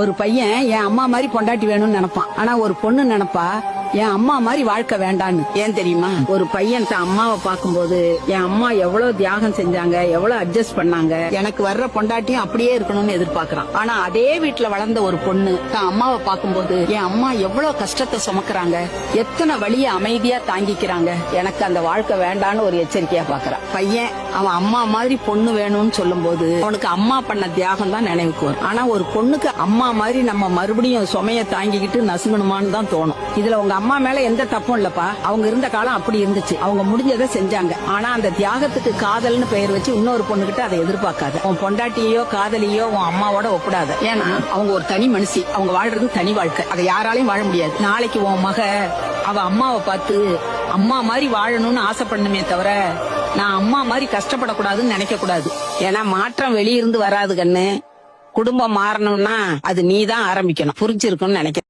ஒரு பையன் என் அம்மா மாதிரி பொண்டாட்டி வேணும்னு நினைப்பான். ஆனா ஒரு பொண்ணு நினைப்பா என் அம்மா மாதிரி வாழ்க்கை வேண்டான்னு. ஏன் தெரியுமா? ஒரு பையன் தன் அம்மாவை பார்க்கும்போது என் அம்மா எவ்வளவு தியாகம் செஞ்சாங்க, எவ்வளவு அட்ஜஸ்ட் பண்ணாங்க, எனக்கு வர்ற பொண்டாட்டியும் அப்படியே இருக்கணும்னு எதிர்பார்க்கறான். ஆனா அதே வீட்டுல வளர்ந்த ஒரு பொண்ணு தன் அம்மாவை பார்க்கும்போது என் அம்மா எவ்வளவு கஷ்டத்தை சுமக்குறாங்க, எத்தனை வழிய அமைதியா தாங்கிக்கிறாங்க, எனக்கு அந்த வாழ்க்கை வேண்டான்னு ஒரு எச்சரிக்கையா பாக்குறான். பையன் அவன் அம்மா மாதிரி பொண்ணு வேணும்னு சொல்லும் போது அவனுக்கு அம்மா பண்ண தியாகம் தான் நினைவுக்கு வரும். ஆனா ஒரு பொண்ணுக்கு அம்மா மாதிரி நம்ம மறுபடியும் சுமைய தாங்கிக்கிட்டு நசுங்கணுமான்னு தான் தோணும். இதுல உங்க அம்மா மேல எந்த தப்பும் இல்லப்பா. அவங்க இருந்த காலம் அப்படி இருந்துச்சு, அவங்க முடிஞ்சதை செஞ்சாங்க. ஆனா அந்த தியாகத்துக்கு காதல்னு பெயர் வச்சு இன்னொரு பொண்ணுகிட்ட அதை எதிர்பார்க்காத. உன் பொண்டாட்டியோ காதலியோ உன் அம்மாவோட ஒப்பிடாத. ஏன்னா அவங்க ஒரு தனி மனுஷி, அவங்க வாழ்றது தனி வாழ்க்கை, அதை யாராலையும் வாழ முடியாது. நாளைக்கு உன் மக அவ அம்மாவை பார்த்து அம்மா மாதிரி வாழணும்னு ஆசைப்படணுமே தவிர நான் அம்மா மாதிரி கஷ்டப்படக்கூடாதுன்னு நினைக்க கூடாது. ஏன்னா மாற்றம் வெளியிருந்து வராது கண்ணு. குடும்பம் மாறணும்னா அது நீதான் ஆரம்பிக்கணும். புரிஞ்சிருக்கும்னு நினைக்கிறேன்.